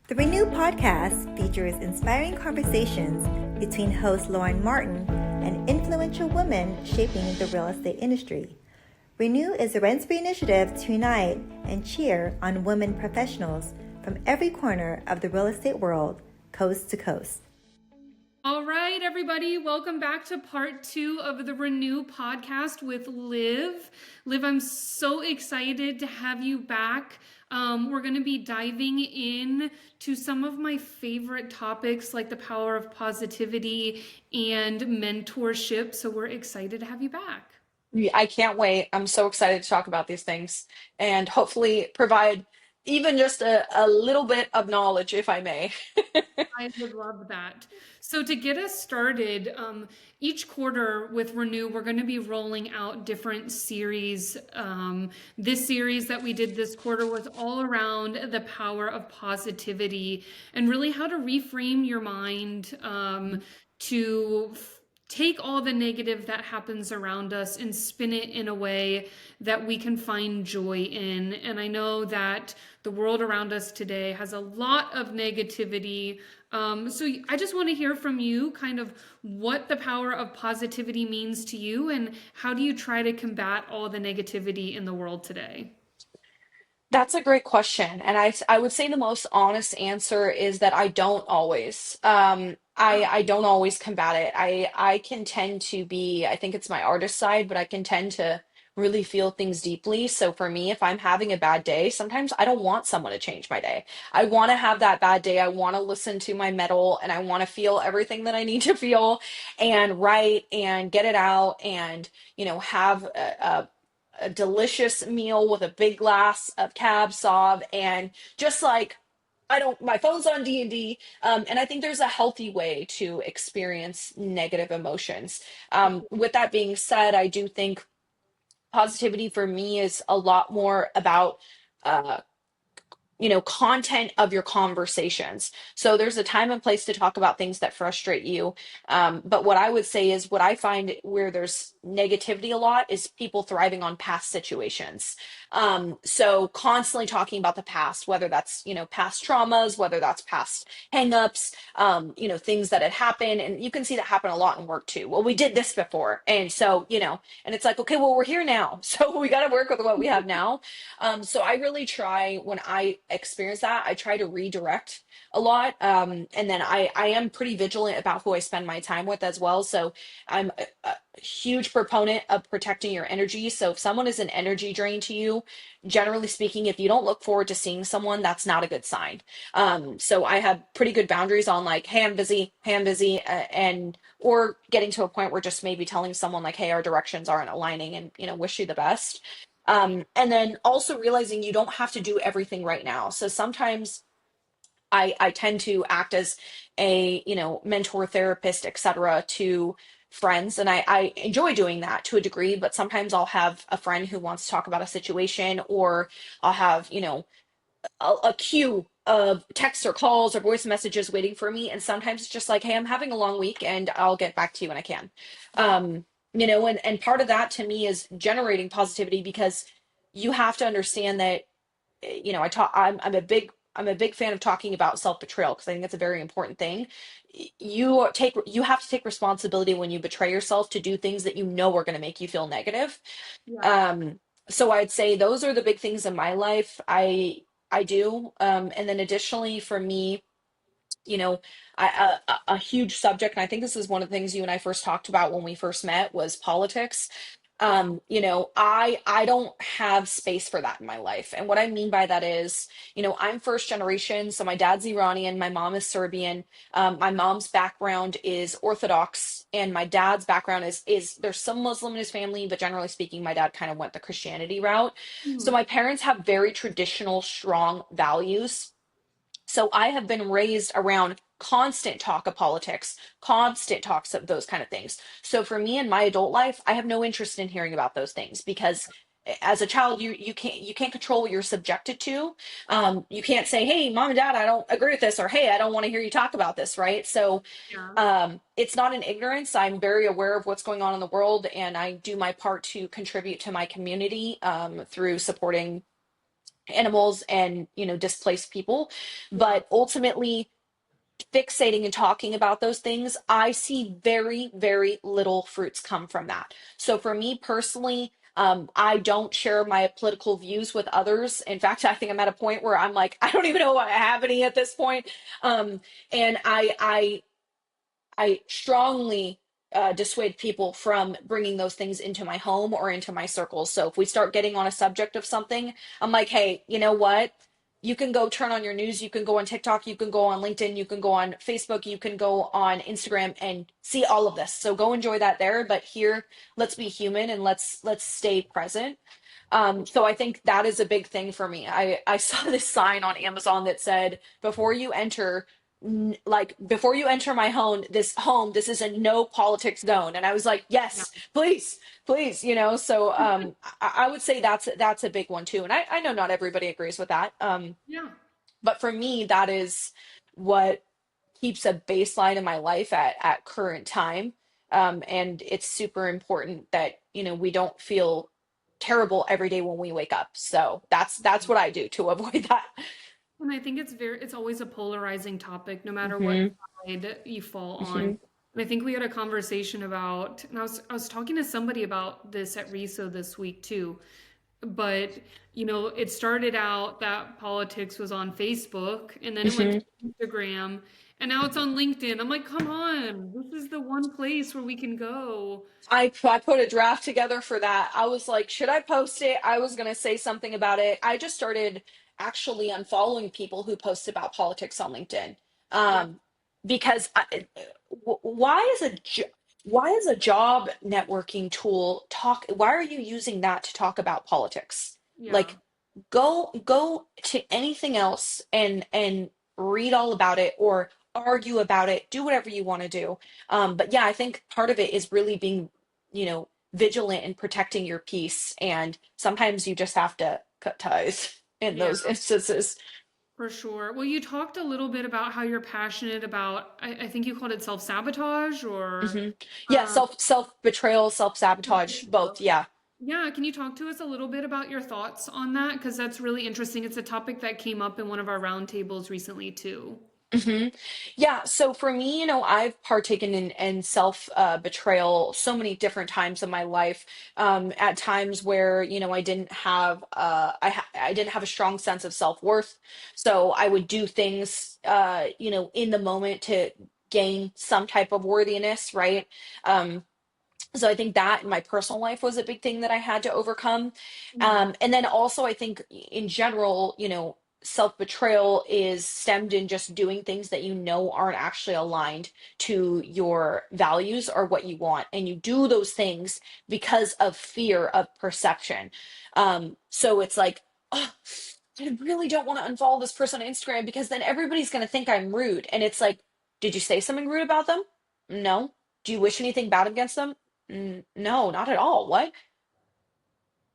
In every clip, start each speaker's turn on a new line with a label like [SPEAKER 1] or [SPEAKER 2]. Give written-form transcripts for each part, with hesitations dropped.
[SPEAKER 1] The Renew podcast features inspiring conversations between host Lauren Martin and influential women shaping the real estate industry. Renew is a rent-free initiative to unite and cheer on women professionals from every corner of the real estate world, coast to coast.
[SPEAKER 2] All right, everybody, welcome back to part 2 of the Renew podcast with Liv. Liv, I'm so excited to have you back. We're going to be diving in to some of my favorite topics like the power of positivity and mentorship. So we're excited to have you back.
[SPEAKER 3] I can't wait. I'm so excited to talk about these things and hopefully provide even just a little bit of knowledge, if I may.
[SPEAKER 2] I would love that. So to get us started, each quarter with Renew, we're going to be rolling out different series. This series that we did this quarter was all around the power of positivity and really how to reframe your mind to take all the negative that happens around us and spin it in a way that we can find joy in. And I know that the world around us today has a lot of negativity. So I just want to hear from you kind of what the power of positivity means to you and how do you try to combat all the negativity in the world today?
[SPEAKER 3] That's a great question. And I would say the most honest answer is that I don't always. I don't always combat it. I can tend to be, I think it's my artist side, but I can tend to really feel things deeply. So for me, if I'm having a bad day, sometimes I don't want someone to change my day. I want to have that bad day. I want to listen to my metal and I want to feel everything that I need to feel and write and get it out and, have a delicious meal with a big glass of cab sauv and just like I don't my phone's on D&D, and I think there's a healthy way to experience negative emotions. With that being said, I do think positivity for me is a lot more about uh, content of your conversations. So there's a time and place to talk about things that frustrate you. But what I would say is what I find where there's negativity a lot is people thriving on past situations. So constantly talking about the past, whether that's, past traumas, whether that's past hangups, things that had happened. And you can see that happen a lot in work too. Well, we did this before. And so, and it's like, okay, well, we're here now. So we got to work with what we have now. So I really try when I experience that, I try to redirect a lot. And then I am pretty vigilant about who I spend my time with as well. So I'm a huge proponent of protecting your energy. So if someone is an energy drain to you, generally speaking, if you don't look forward to seeing someone, that's not a good sign. So I have pretty good boundaries on like, hey, I'm busy, and or getting to a point where just maybe telling someone like, hey, our directions aren't aligning and, wish you the best. And then also realizing you don't have to do everything right now. So sometimes I tend to act as a, mentor, therapist, etc. to friends. And I enjoy doing that to a degree, but sometimes I'll have a friend who wants to talk about a situation, or I'll have, a queue of texts or calls or voice messages waiting for me. And sometimes it's just like, hey, I'm having a long week and I'll get back to you when I can. And part of that to me is generating positivity because you have to understand that, I'm a big fan of talking about self-betrayal because I think it's a very important thing. You have to take responsibility when you betray yourself to do things that you know are going to make you feel negative.
[SPEAKER 2] Yeah.
[SPEAKER 3] So I'd say those are the big things in my life. I do. And then additionally for me, you know, a huge subject, and I think this is one of the things you and I first talked about when we first met was politics. I don't have space for that in my life. And what I mean by that is, I'm first generation. So my dad's Iranian, my mom is Serbian. My mom's background is Orthodox, and my dad's background is there's some Muslim in his family, but generally speaking, my dad kind of went the Christianity route. So
[SPEAKER 2] Hmm.
[SPEAKER 3] my parents have very traditional, strong values. So I have been raised around constant talk of politics, constant talks of those kind of things. So for me in my adult life, I have no interest in hearing about those things because as a child, you can't control what you're subjected to. You can't say, "Hey, mom and dad, I don't agree with this," or "Hey, I don't want to hear you talk about this." Right? So
[SPEAKER 2] Yeah.
[SPEAKER 3] it's not an ignorance. I'm very aware of what's going on in the world, and I do my part to contribute to my community through supporting animals and, displaced people.
[SPEAKER 2] Yeah.
[SPEAKER 3] But ultimately, fixating and talking about those things, I see very, very little fruits come from that. So for me personally, I don't share my political views with others. In fact, I think I'm at a point where I'm like, I don't even know if I have any at this point. And I strongly dissuade people from bringing those things into my home or into my circles. So if we start getting on a subject of something, I'm like, hey, you know what? You can go turn on your news. You can go on TikTok. You can go on LinkedIn. You can go on Facebook. You can go on Instagram and see all of this. So go enjoy that there. But here, let's be human and let's stay present. So I think that is a big thing for me. I saw this sign on Amazon that said, before you enter, like before you enter my home, this is a no politics zone. And I was like,
[SPEAKER 2] Yeah.
[SPEAKER 3] yes, please, please, so I would say that's a big one too. And I know not everybody agrees with that.
[SPEAKER 2] Yeah.
[SPEAKER 3] But for me, that is what keeps a baseline in my life at current time. And it's super important that, we don't feel terrible every day when we wake up. So that's what I do to avoid that.
[SPEAKER 2] And I think it's always a polarizing topic, no matter what
[SPEAKER 3] Hmm.
[SPEAKER 2] side you fall on.
[SPEAKER 3] Hmm.
[SPEAKER 2] And I think we had a conversation about, and I was talking to somebody about this at RESO this week too. But, it started out that politics was on Facebook, and then it went
[SPEAKER 3] Hmm.
[SPEAKER 2] to Instagram, and now it's on LinkedIn. I'm like, come on, this is the one place where we can go.
[SPEAKER 3] I put a draft together for that. I was like, should I post it? I was going to say something about it. I just started actually unfollowing people who post about politics on LinkedIn.
[SPEAKER 2] Yeah,
[SPEAKER 3] Um, because why is why is a job networking tool why are you using that to talk about politics?
[SPEAKER 2] yeah,
[SPEAKER 3] Like, go to anything else and read all about it or argue about it, do whatever you want to do. But yeah, I think part of it is really being, vigilant and protecting your peace, and sometimes you just have to cut ties in
[SPEAKER 2] yeah,
[SPEAKER 3] those instances.
[SPEAKER 2] for sure. Well, you talked a little bit about how you're passionate about, I think you called it self-sabotage or,
[SPEAKER 3] Hmm. Yeah,
[SPEAKER 2] um,
[SPEAKER 3] self betrayal, self-sabotage, both. Yeah.
[SPEAKER 2] yeah, can you talk to us a little bit about your thoughts on that? Because that's really interesting. It's a topic that came up in one of our roundtables recently too.
[SPEAKER 3] Hmm. Yeah, so for me, I've partaken in self betrayal so many different times in my life. At times where, I didn't have I didn't have a strong sense of self-worth. So I would do things in the moment to gain some type of worthiness, right? Um, so I think that in my personal life was a big thing that I had to overcome.
[SPEAKER 2] Mhm.
[SPEAKER 3] And then also I think in general, self-betrayal is stemmed in just doing things that aren't actually aligned to your values or what you want. And you do those things because of fear of perception. So it's like, oh, I really don't want to unfollow this person on Instagram because then everybody's going to think I'm rude. And it's like, did you say something rude about them? No. Do you wish anything bad against them? No, not at all. What?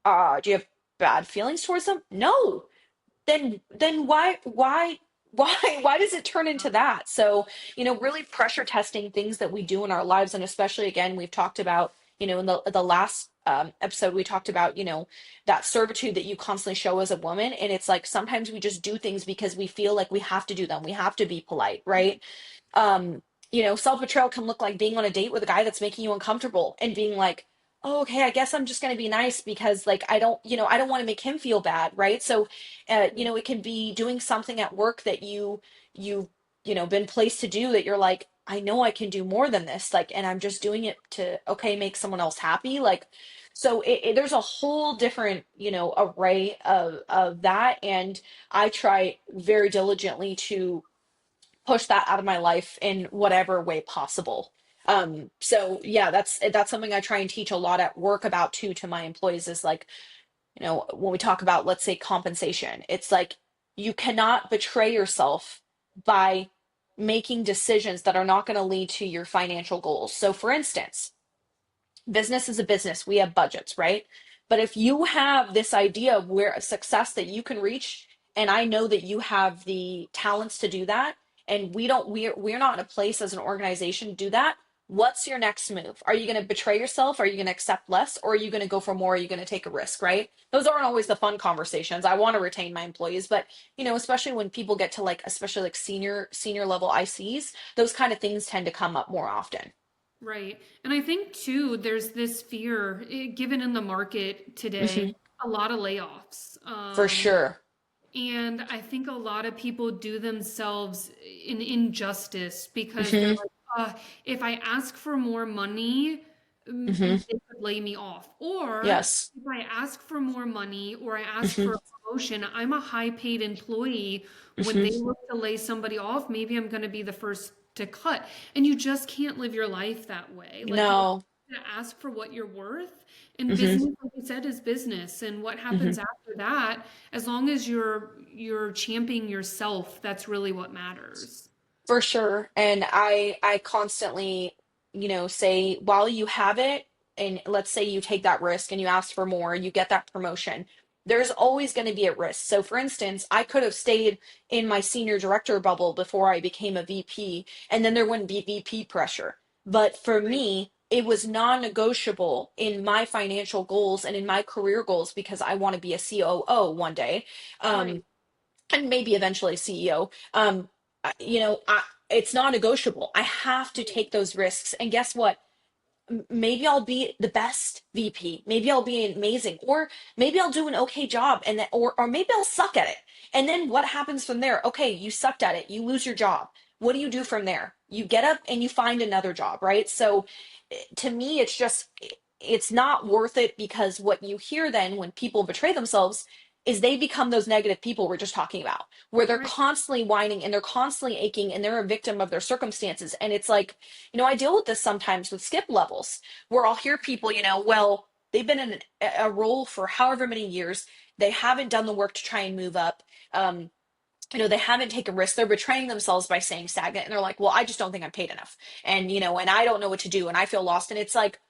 [SPEAKER 3] Do you have bad feelings towards them? No. Then why does it turn into that? So, really pressure testing things that we do in our lives, and especially again, we've talked about, in the last episode, we talked about, that servitude that you constantly show as a woman, and it's like sometimes we just do things because we feel like we have to do them. We have to be polite, right? um Self-betrayal can look like being on a date with a guy that's making you uncomfortable and being like, oh, okay, I guess I'm just going to be nice because like I don't want to make him feel bad, right? So it can be doing something at work that you been placed to do that you're like, I know I can do more than this, like, and I'm just doing it to, okay, make someone else happy, like. So there's a whole different array of that, and I try very diligently to push that out of my life in whatever way possible. So yeah, that's something I try and teach a lot at work about too to my employees is like, when we talk about, let's say, compensation, it's like you cannot betray yourself by making decisions that are not going to lead to your financial goals. So for instance, business is a business. We have budgets, right? But if you have this idea of where a success that you can reach, and I know that you have the talents to do that, and we're not in a place as an organization to do that, what's your next move? Are you going to betray yourself? Are you going to accept less? Or are you going to go for more? Are you going to take a risk, right? Those aren't always the fun conversations. I want to retain my employees, but especially when people get to like, especially like senior level ICs, those kind of things tend to come up more often.
[SPEAKER 2] Right. And I think too, there's this fear given in the market today,
[SPEAKER 3] Hmm.
[SPEAKER 2] a lot of layoffs.
[SPEAKER 3] For sure.
[SPEAKER 2] And I think a lot of people do themselves an injustice because they're
[SPEAKER 3] Hmm.
[SPEAKER 2] like, if I ask for more money,
[SPEAKER 3] Hmm.
[SPEAKER 2] they could lay me off. Or
[SPEAKER 3] Yes.
[SPEAKER 2] if I ask for more money or I ask
[SPEAKER 3] Hmm.
[SPEAKER 2] for a promotion, I'm a high paid employee. When they
[SPEAKER 3] Hmm.
[SPEAKER 2] look to lay somebody off, maybe I'm going to be the first to cut. And you just can't live your life that way. Like you
[SPEAKER 3] No.
[SPEAKER 2] have to ask for what you're worth. And
[SPEAKER 3] Hmm.
[SPEAKER 2] business, like you said, is business. And what
[SPEAKER 3] Hmm.
[SPEAKER 2] happens after that, as long as you're championing yourself, that's really what matters.
[SPEAKER 3] For sure. And I constantly, say while you have it, and let's say you take that risk and you ask for more, you get that promotion, there's always going to be a risk. So for instance, I could have stayed in my senior director bubble before I became a VP, and then there wouldn't be VP pressure. But for
[SPEAKER 2] Right,
[SPEAKER 3] me, it was non-negotiable in my financial goals and in my career goals because I want to be a COO one day.
[SPEAKER 2] right,
[SPEAKER 3] Um, and maybe eventually CEO. It's non-negotiable. I have to take those risks. And guess what? Maybe I'll be the best VP. Maybe I'll be amazing, or maybe I'll do an okay job, and then, or maybe I'll suck at it. And then what happens from there? Okay, you sucked at it. You lose your job. What do you do from there? You get up and you find another job, right? So to me, it's not worth it because what you hear then when people betray themselves is they become those negative people we're just talking about, where they're
[SPEAKER 2] right,
[SPEAKER 3] constantly whining and they're constantly aching and they're a victim of their circumstances. And it's like, I deal with this sometimes with skip levels where I'll hear people, well, they've been in a role for however many years. They haven't done the work to try and move up. Um, they haven't taken risks. They're betraying themselves by saying stagnant. And they're like, well, I just don't think I'm paid enough. And I don't know what to do. And I feel lost. And it's like,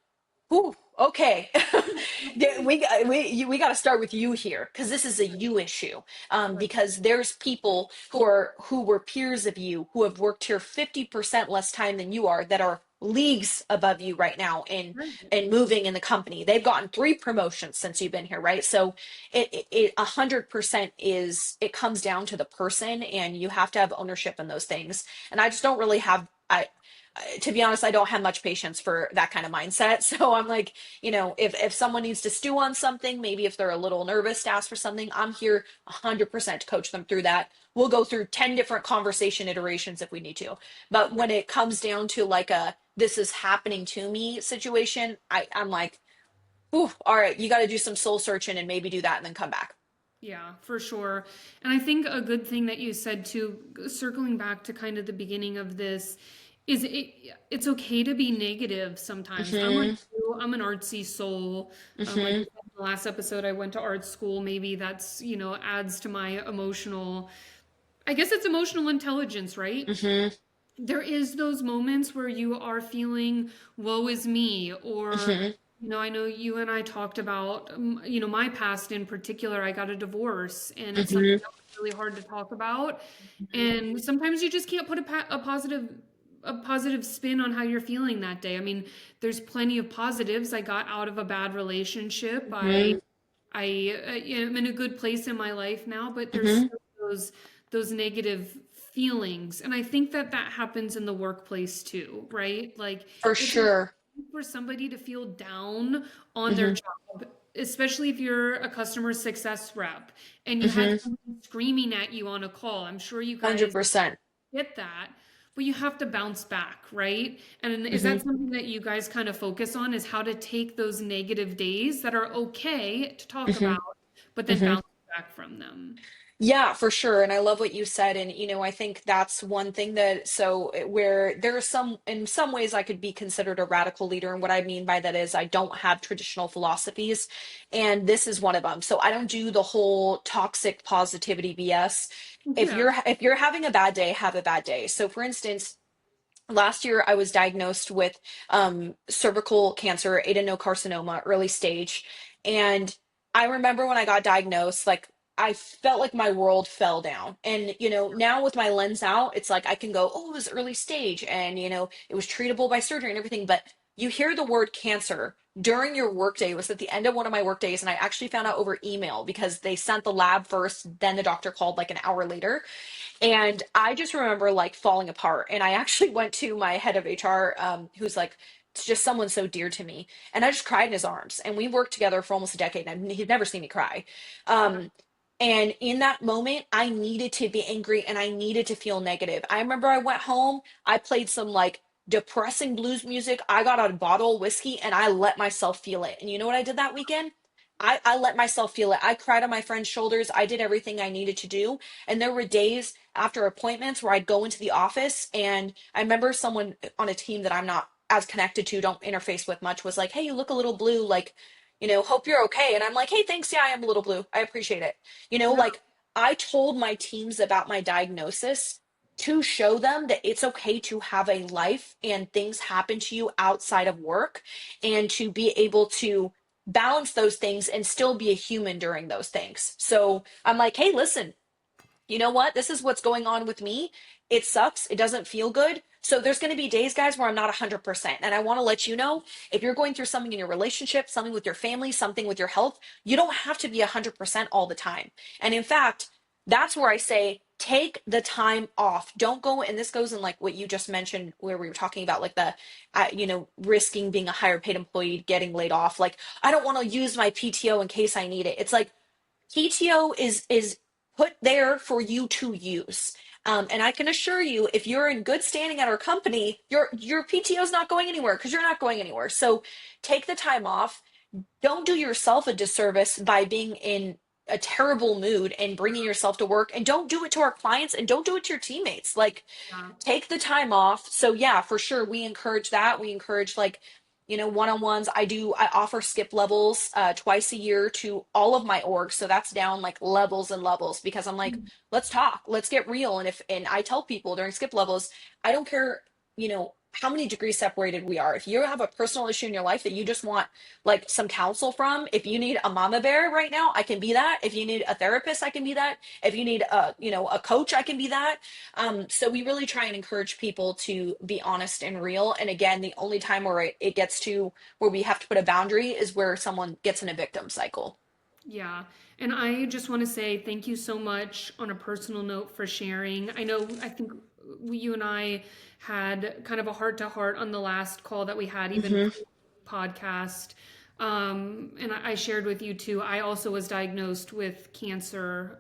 [SPEAKER 3] ooh, okay. Yeah, we got to start with you here because this is a you issue.
[SPEAKER 2] right,
[SPEAKER 3] Because there's people who were peers of you who have worked here 50% less time than you are that are leagues above you right now in
[SPEAKER 2] right.
[SPEAKER 3] and moving in the company. They've gotten 3 promotions since you've been here, right? So it 100% is it comes down to the person, and you have to have ownership in those things. And I just don't really have I to be honest, I don't have much patience for that kind of mindset. So I'm like, if someone needs to stew on something, maybe if they're a little nervous to ask for something, I'm here 100% to coach them through that. We'll go through 10 different conversation iterations if we need to. But when it comes down to like a this is happening to me situation, I'm like, ooh, all right, you got to do some soul searching and maybe do that and then come back.
[SPEAKER 2] Yeah, for sure. And I think a good thing that you said too, circling back to kind of the beginning of this, is it's okay to be negative sometimes. I'm like
[SPEAKER 3] Hmm.
[SPEAKER 2] you, I'm an artsy soul. Like
[SPEAKER 3] Hmm.
[SPEAKER 2] you said in the last episode, I went to art school. Maybe that's, adds to my emotional, I guess it's emotional intelligence, right?
[SPEAKER 3] Hmm.
[SPEAKER 2] There is those moments where you are feeling woe is me, or
[SPEAKER 3] Hmm.
[SPEAKER 2] I know you and I talked about my past. In particular, I got a divorce and it's something
[SPEAKER 3] Hmm.
[SPEAKER 2] that was really hard to talk about, and sometimes you just can't put a positive spin on how you're feeling that day. I mean, there's plenty of positives. I got out of a bad relationship. I
[SPEAKER 3] Hmm.
[SPEAKER 2] I am in a good place in my life now, but there's
[SPEAKER 3] Hmm.
[SPEAKER 2] still those negative feelings, and I think that that happens in the workplace too, right? Like
[SPEAKER 3] For
[SPEAKER 2] it's okay
[SPEAKER 3] sure.
[SPEAKER 2] for somebody to feel down on their
[SPEAKER 3] Hmm.
[SPEAKER 2] job, especially if you're a customer success rep and you had
[SPEAKER 3] Hmm.
[SPEAKER 2] somebody screaming at you on a call. I'm sure you guys
[SPEAKER 3] 100%.
[SPEAKER 2] get that, but you have to bounce back, right? And is
[SPEAKER 3] Hmm.
[SPEAKER 2] that something that you guys kind of focus on, is how to take those negative days that are okay to talk
[SPEAKER 3] Hmm.
[SPEAKER 2] about, but then
[SPEAKER 3] Hmm.
[SPEAKER 2] bounce back from them?
[SPEAKER 3] Yeah, for sure. And I love what you said. And, I think that's one thing that, so where there are in some ways, I could be considered a radical leader. And what I mean by that is I don't have traditional philosophies. And this is one of them. So I don't do the whole toxic positivity BS.
[SPEAKER 2] Yeah.
[SPEAKER 3] If you're having a bad day, have a bad day. So for instance, last year I was diagnosed with cervical cancer, adenocarcinoma, early stage. And I remember when I got diagnosed, like I felt like my world fell down. And, now with my lens out, it's like I can go, oh, it was early stage and, it was treatable by surgery and everything. But you hear the word cancer during your workday. It was at the end of one of my work days, and I actually found out over email because they sent the lab first, then the doctor called like an hour later. And I just remember like falling apart. And I actually went to my head of HR, who's like, it's just someone so dear to me. And I just cried in his arms. And we worked together for almost a decade, and he'd never seen me cry. Um, and in that moment, I needed to be angry and I needed to feel negative. I remember I went home, I played some like depressing blues music. I got a bottle of whiskey and I let myself feel it. And you know what I did that weekend? I let myself feel it. I cried on my friend's shoulders. I did everything I needed to do. And there were days after appointments where I'd go into the office, and I remember someone on a team that I'm not as connected to, don't interface with much, was like, "Hey, you look a little blue, like, hope you're okay." And I'm like, "Hey, thanks. Yeah, I am a little blue. I appreciate it."
[SPEAKER 2] Yeah.
[SPEAKER 3] Like I told my teams about my diagnosis to show them that it's okay to have a life and things happen to you outside of work, and to be able to balance those things and still be a human during those things. So I'm like, "Hey, listen, you know what? This is what's going on with me. It sucks. It doesn't feel good. So there's going to be days, guys, where I'm not 100%. And I want to let you know, if you're going through something in your relationship, something with your family, something with your health, you don't have to be 100% all the time." And in fact, that's where I say, take the time off. Don't go, and this goes in like what you just mentioned, where we were talking about like risking being a higher paid employee, getting laid off. Like, I don't want to use my PTO in case I need it. It's like, PTO is put there for you to use. And I can assure you, if you're in good standing at our company, your PTO is not going anywhere because you're not going anywhere. So take the time off. Don't do yourself a disservice by being in a terrible mood and bringing yourself to work. And don't do it to our clients, and don't do it to your teammates. Like,
[SPEAKER 2] Yeah.
[SPEAKER 3] take the time off. So yeah, for sure, we encourage that. We encourage like, one-on-ones. I offer skip levels twice a year to all of my orgs. So that's down like levels and levels, because I'm like, let's talk, let's get real. And I tell people during skip levels, I don't care, how many degrees separated we are. If you have a personal issue in your life that you just want like some counsel from, if you need a mama bear right now, I can be that. If you need a therapist, I can be that. If you need a coach, I can be that. So we really try and encourage people to be honest and real. And again, the only time where it gets to where we have to put a boundary is where someone gets in a victim cycle.
[SPEAKER 2] Yeah. And I just want to say thank you so much on a personal note for sharing. I think you and I had kind of a heart to heart on the last call that we had, even
[SPEAKER 3] Mm-hmm.
[SPEAKER 2] podcast. And I shared with you too. I also was diagnosed with cancer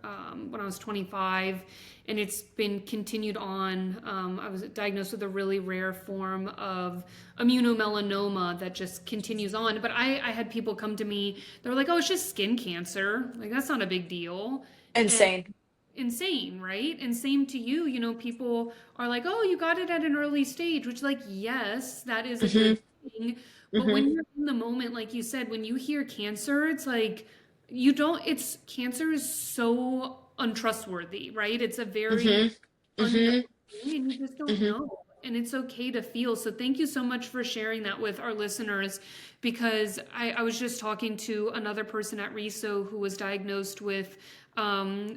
[SPEAKER 2] when I was 25, and it's been continued on. I was diagnosed with a really rare form of immunomelanoma that just continues on. But I had people come to me, they were like, "Oh, it's just skin cancer. Like, that's not a big deal." And
[SPEAKER 3] Insane.
[SPEAKER 2] insane, right? And same to you, people are like, "Oh, you got it at an early stage," which, like, yes, that is a
[SPEAKER 3] Mm-hmm.
[SPEAKER 2] good thing. But
[SPEAKER 3] Mm-hmm.
[SPEAKER 2] when you're in the moment, like you said, when you hear cancer, it's like you don't, it's cancer is so untrustworthy, right? It's a very
[SPEAKER 3] Mm-hmm.
[SPEAKER 2] unknown
[SPEAKER 3] Mm-hmm.
[SPEAKER 2] thing, and you just don't
[SPEAKER 3] Mm-hmm.
[SPEAKER 2] know. And it's okay to feel. So thank you so much for sharing that with our listeners, because I was just talking to another person at RESO who was diagnosed with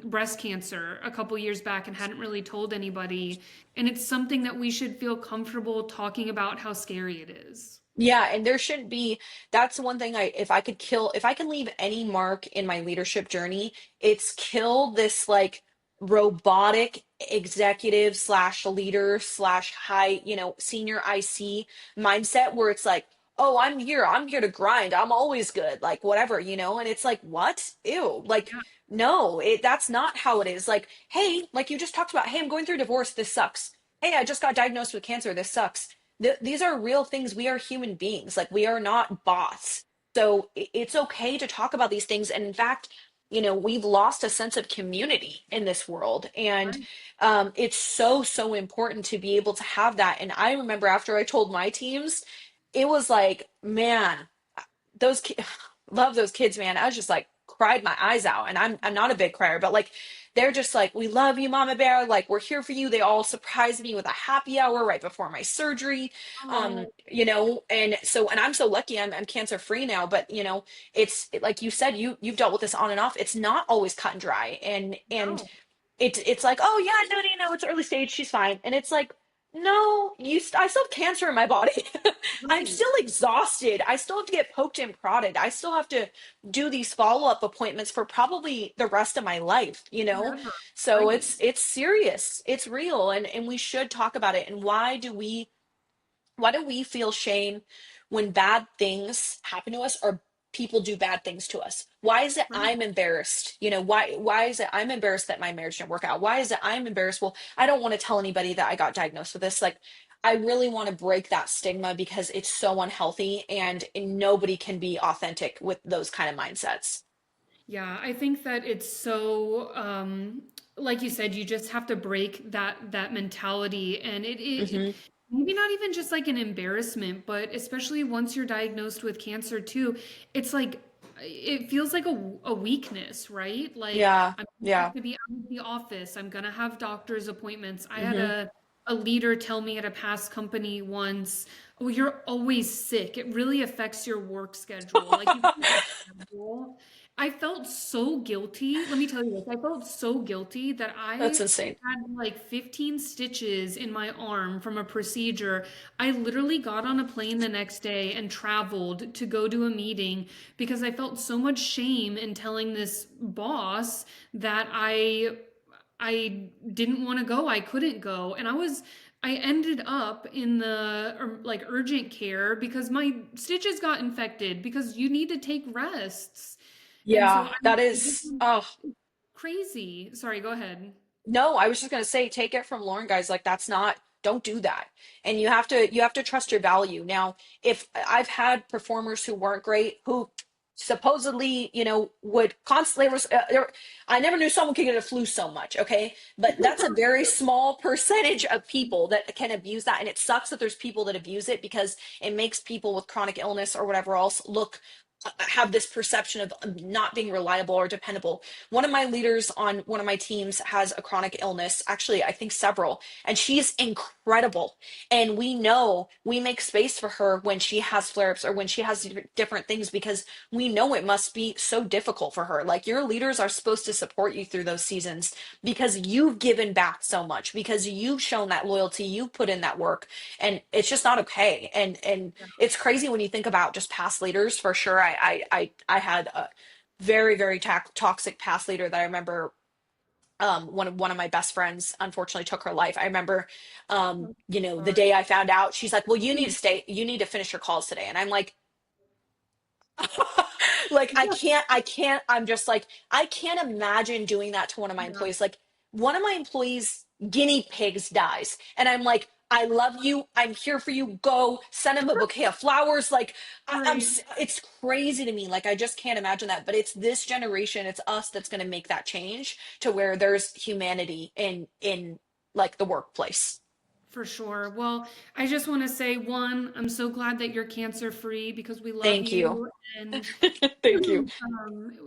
[SPEAKER 2] breast cancer a couple years back and hadn't really told anybody. And it's something that we should feel comfortable talking about how scary it is.
[SPEAKER 3] Yeah, and there shouldn't be, that's one thing if I can leave any mark in my leadership journey, it's kill this like robotic executive slash leader slash high, senior IC mindset where it's like, "Oh, I'm here to grind. I'm always good." Like whatever, and it's like, "What? Ew." Like,
[SPEAKER 2] Yeah,
[SPEAKER 3] no, that's not how it is. Like, "Hey," like you just talked about, "Hey, I'm going through a divorce. This sucks. Hey, I just got diagnosed with cancer. This sucks." These are real things. We are human beings. Like, we are not bots. So it's okay to talk about these things. And in fact, we've lost a sense of community in this world. And
[SPEAKER 2] right.
[SPEAKER 3] it's so, so important to be able to have that. And I remember after I told my teams, it was like, man, those kids, love those kids, man. I was just like, cried my eyes out. And I'm not a big crier, but like, they're just like, we love you, Mama Bear. Like, we're here for you. They all surprised me with a happy hour right before my surgery.
[SPEAKER 2] Oh,
[SPEAKER 3] And so, and I'm so lucky I'm cancer free now, but it's like you said, you've dealt with this on and off. It's not always cut and dry. And
[SPEAKER 2] no.
[SPEAKER 3] it's like, oh yeah, no, it's early stage, she's fine. And it's like, no, I still have cancer in my body. I'm
[SPEAKER 2] Right.
[SPEAKER 3] still exhausted. I still have to get poked and prodded. I still have to do these follow-up appointments for probably the rest of my life, you know?
[SPEAKER 2] Forever.
[SPEAKER 3] So
[SPEAKER 2] Right.
[SPEAKER 3] it's serious. It's real, and we should talk about it. And why do we feel shame when bad things happen to us or people do bad things to us? Why is it
[SPEAKER 2] Right.
[SPEAKER 3] I'm embarrassed? Why is it I'm embarrassed that my marriage didn't work out? Why is it I'm embarrassed? Well, I don't want to tell anybody that I got diagnosed with this. Like, I really want to break that stigma because it's so unhealthy, and nobody can be authentic with those kind of mindsets.
[SPEAKER 2] Yeah, I think that it's so like you said, you just have to break that mentality, and it
[SPEAKER 3] Hmm.
[SPEAKER 2] maybe not even just like an embarrassment, but especially once you're diagnosed with cancer too, it's like it feels like a weakness, right? Like
[SPEAKER 3] Yeah.
[SPEAKER 2] I'm gonna have
[SPEAKER 3] Yeah.
[SPEAKER 2] to be out of the office, I'm gonna have doctor's appointments. I had
[SPEAKER 3] Hmm.
[SPEAKER 2] a leader tell me at a past company once, "Oh, you're always sick. It really affects your work schedule. Like you can't schedule." I felt so guilty. Let me tell you this. I felt so guilty that
[SPEAKER 3] That's
[SPEAKER 2] I
[SPEAKER 3] insane.
[SPEAKER 2] had like 15 stitches in my arm from a procedure. I literally got on a plane the next day and traveled to go to a meeting because I felt so much shame in telling this boss that I didn't want to go. I couldn't go. And I ended up in the like urgent care because my stitches got infected because you need to take rests. And so
[SPEAKER 3] Yeah, that
[SPEAKER 2] I just
[SPEAKER 3] is, oh,
[SPEAKER 2] crazy. Sorry, go ahead.
[SPEAKER 3] no, I was just gonna say, take it from Lauren, guys. Like, that's not, don't do that. And you have to trust your value. Now, if I've had performers who weren't great, who supposedly, would constantly, I never knew someone could get a flu so much. Okay. But that's a very small percentage of people that can abuse that. And it sucks that there's people that abuse it because it makes people with chronic illness or whatever else have this perception of not being reliable or dependable. One of my leaders on one of my teams has a chronic illness, actually, I think several, and she's incredible. And we know we make space for her when she has flare ups or when she has different things because we know it must be so difficult for her. Like, your leaders are supposed to support you through those seasons because you've given back so much, because you've shown that loyalty, you've put in that work, and it's just not okay. And it's crazy when you think about just past leaders. For sure, I had a very very toxic past leader that I remember. One of my best friends unfortunately took her life. I remember, the
[SPEAKER 2] Sorry.
[SPEAKER 3] day I found out, she's like, "Well, you need to stay. You need to finish your calls today." And I'm like, like, I can't, I'm just like, I can't imagine doing that to one of my
[SPEAKER 2] Yeah,
[SPEAKER 3] employees. Like, one of my employees guinea pigs dies and I'm like, I love you, I'm here for you, go send him a bouquet of flowers. Like,
[SPEAKER 2] right.
[SPEAKER 3] it's crazy to me. Like, I just can't imagine that, but it's this generation, it's us that's going to make that change to where there's humanity in like the workplace.
[SPEAKER 2] For sure. Well, I just want to say one, I'm so glad that you're cancer free because we love
[SPEAKER 3] Thank you.
[SPEAKER 2] you. And
[SPEAKER 3] Thank you.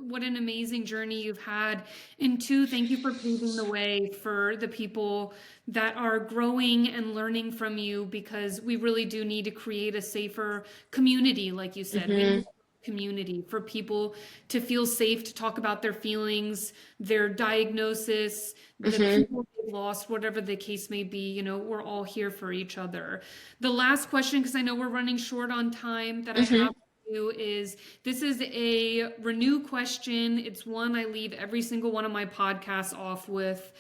[SPEAKER 2] what an amazing journey you've had. And two, thank you for paving the way for the people that are growing and learning from you because we really do need to create a safer community, like you said. We need
[SPEAKER 3] Hmm.
[SPEAKER 2] a community for people to feel safe to talk about their feelings, their diagnosis, the
[SPEAKER 3] Hmm.
[SPEAKER 2] people they've lost, whatever the case may be. We're all here for each other. The last question, because I know we're running short on time, that I
[SPEAKER 3] Hmm.
[SPEAKER 2] have for you is this is a renew question. It's one I leave every single one of my podcasts off with.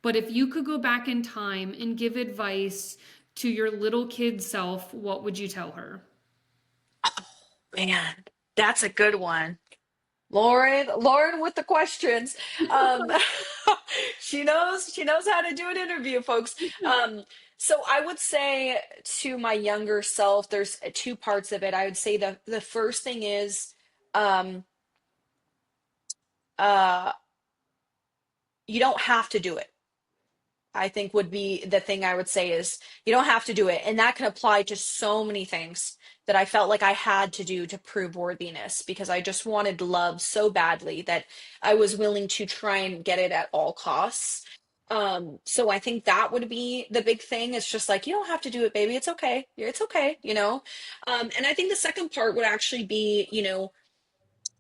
[SPEAKER 2] But if you could go back in time and give advice to your little kid self, what would you tell her?
[SPEAKER 3] Man, that's a good one. Lauren with the questions. Um, she knows how to do an interview, folks. So I would say to my younger self, there's two parts of it. I would say the first thing is, um, uh, you don't have to do it. I think would be the thing I would say is you don't have to do it. And that can apply to so many things that I felt like I had to do to prove worthiness because I just wanted love so badly that I was willing to try and get it at all costs. So I think that would be the big thing. It's just like, you don't have to do it, baby. It's okay. It's okay, you know? And I think the second part would actually be, you know,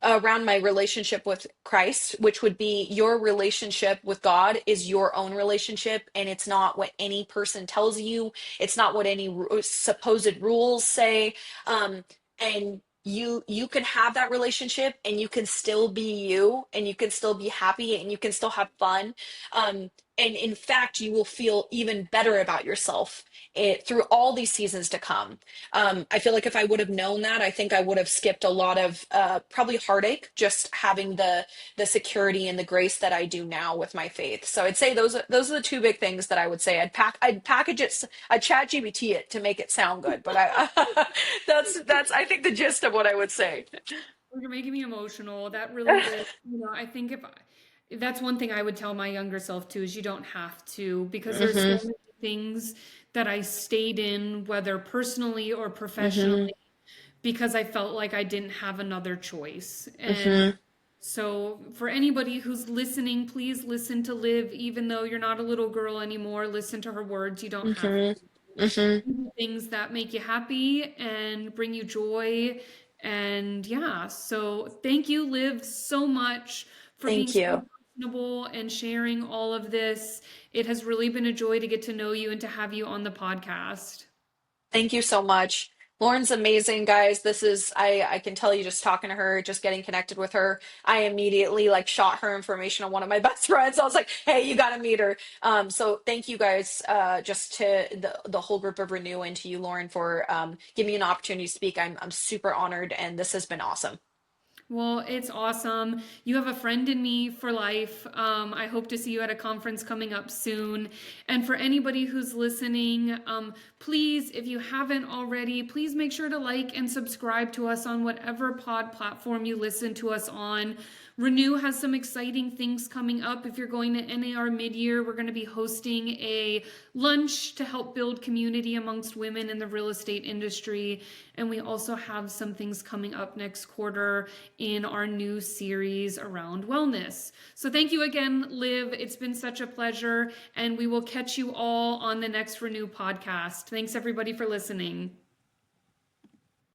[SPEAKER 3] around my relationship with Christ, which would be your relationship with God is your own relationship, and it's not what any person tells you. It's not what any supposed rules say. And you can have that relationship, and you can still be you, and you can still be happy, and you can still have fun. And in fact, you will feel even better about yourself through all these seasons to come. I feel like if I would have known that, I think I would have skipped a lot of probably heartache, just having the security and the grace that I do now with my faith. So I'd say those are the two big things that I would say. I'd package it, I'd chat GBT it to make it sound good, but I that's I think the gist of what I would say.
[SPEAKER 2] You're making me emotional. That really is, I think that's one thing I would tell my younger self too, is you don't have to, because there's so
[SPEAKER 3] Hmm.
[SPEAKER 2] many things that I stayed in, whether personally or
[SPEAKER 3] Hmm.
[SPEAKER 2] professionally, because I felt like I didn't have another choice. And
[SPEAKER 3] Hmm.
[SPEAKER 2] so for anybody who's listening, please listen to Liv, even though you're not a little girl anymore, listen to her words. You don't have
[SPEAKER 3] Hmm. Hmm.
[SPEAKER 2] do things that make you happy and bring you joy. And yeah, so thank you, Liv, so much for being
[SPEAKER 3] Thank
[SPEAKER 2] so
[SPEAKER 3] you.
[SPEAKER 2] personable and sharing all of this. It has really been a joy to get to know you and to have you on the podcast.
[SPEAKER 3] Thank you so much. Lauren's amazing, guys. This is I can tell you just talking to her, just getting connected with her. I immediately like shot her information on one of my best friends. I was like, "Hey, you got to meet her." So thank you guys just to the whole group of Renew and to you, Lauren, for giving me an opportunity to speak. I'm super honored and this has been awesome.
[SPEAKER 2] Well, it's awesome. You have a friend in me for life. I hope to see you at a conference coming up soon. And for anybody who's listening, please, if you haven't already, please make sure to like and subscribe to us on whatever pod platform you listen to us on. Renew has some exciting things coming up. If you're going to NAR mid-year, we're going to be hosting a lunch to help build community amongst women in the real estate industry. And we also have some things coming up next quarter in our new series around wellness. So thank you again, Liv. It's been such a pleasure. And we will catch you all on the next Renew podcast. Thanks, everybody, for listening.